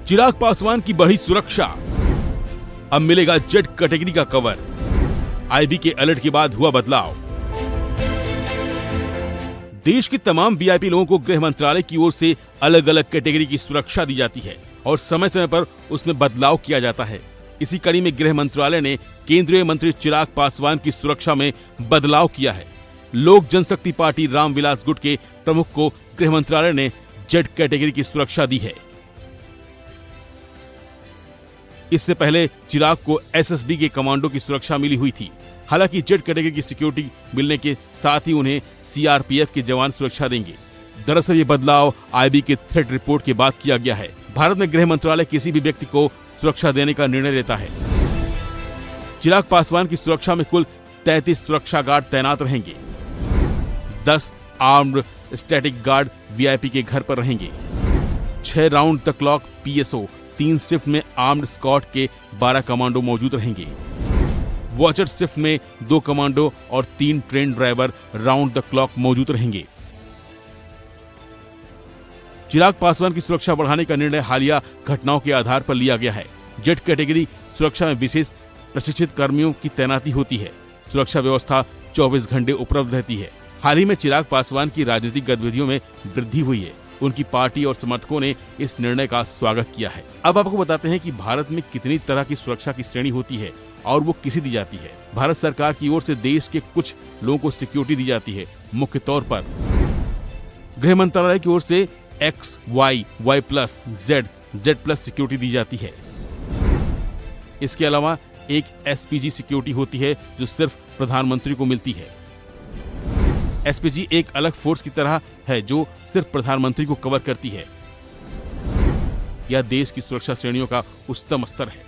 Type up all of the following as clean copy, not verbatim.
चिराग पासवान की बढ़ी सुरक्षा, अब मिलेगा जेड कैटेगरी का कवर। आईबी के अलर्ट के बाद हुआ बदलाव। देश के तमाम वीआईपी लोगों को गृह मंत्रालय की ओर से अलग अलग कैटेगरी की सुरक्षा दी जाती है और समय समय पर उसमें बदलाव किया जाता है। इसी कड़ी में गृह मंत्रालय ने केंद्रीय मंत्री चिराग पासवान की सुरक्षा में बदलाव किया है। लोक जनशक्ति पार्टी रामविलास गुट के प्रमुख को गृह मंत्रालय ने जेड कैटेगरी की सुरक्षा दी है। इससे पहले चिराग को एसएसबी के कमांडो की सुरक्षा मिली हुई थी। हालांकि जेड कैटेगरी की सिक्योरिटी मिलने के साथ ही उन्हें सीआरपीएफ के जवान सुरक्षा देंगे। दरअसल ये बदलाव आईबी के थ्रेट रिपोर्ट के बाद किया गया है। भारत में गृह मंत्रालय किसी भी व्यक्ति को सुरक्षा देने का निर्णय लेता है। चिराग पासवान की सुरक्षा में कुल 33 सुरक्षा गार्ड तैनात रहेंगे। 10 आर्म्ड स्टैटिक गार्ड वीआईपी के घर पर रहेंगे। 6 round the clock PSO, 3 shift में आर्म्ड स्क्वाड के 12 कमांडो मौजूद रहेंगे। वॉचर शिफ्ट में 2 कमांडो और 3 train driver round the clock मौजूद रहेंगे। चिराग पासवान की सुरक्षा बढ़ाने का निर्णय हालिया घटनाओं के आधार पर लिया गया है। जेड कैटेगरी सुरक्षा में विशेष प्रशिक्षित कर्मियों की तैनाती होती है। सुरक्षा व्यवस्था 24 घंटे उपलब्ध रहती है। हाल ही में चिराग पासवान की राजनीतिक गतिविधियों में वृद्धि हुई है। उनकी पार्टी और समर्थकों ने इस निर्णय का स्वागत किया है। अब आपको बताते हैं कि भारत में कितनी तरह की सुरक्षा की श्रेणी होती है और वो किसे दी जाती है। भारत सरकार की ओर से देश के कुछ लोगों को सिक्योरिटी दी जाती है। मुख्य तौर पर गृह मंत्रालय की ओर से X, Y, Y plus, Z, Z plus security दी जाती है। इसके अलावा एक एसपीजी सिक्योरिटी होती है जो सिर्फ प्रधानमंत्री को मिलती है। एसपीजी एक अलग फोर्स की तरह है जो सिर्फ प्रधानमंत्री को कवर करती है। यह देश की सुरक्षा श्रेणियों का उच्चतम स्तर है।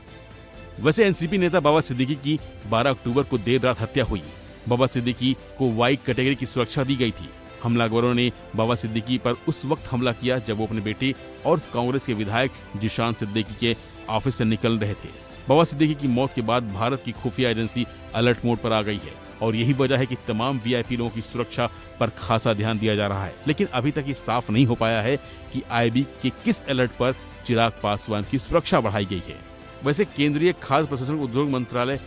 वैसे एनसीपी नेता बाबा सिद्दीकी की 12 अक्टूबर को देर रात हत्या हुई। बाबा सिद्दीकी को वाई कैटेगरी की सुरक्षा दी गई थी। हमलावरों ने बाबा सिद्दीकी पर उस वक्त हमला किया जब वो अपने बेटे और कांग्रेस के विधायक जिशान सिद्दीकी के ऑफिस से निकल रहे थे। बाबा सिद्दीकी की मौत के बाद भारत की खुफिया एजेंसी अलर्ट मोड पर आ गई है और यही वजह है कि तमाम वीआईपी लोगों की सुरक्षा पर खासा ध्यान दिया जा रहा है। लेकिन अभी तक ये साफ नहीं हो पाया है कि आईबी के किस अलर्ट पर चिराग पासवान की सुरक्षा बढ़ाई गई है। वैसे केंद्रीय खाद्य प्रसंस्करण उद्योग मंत्रालय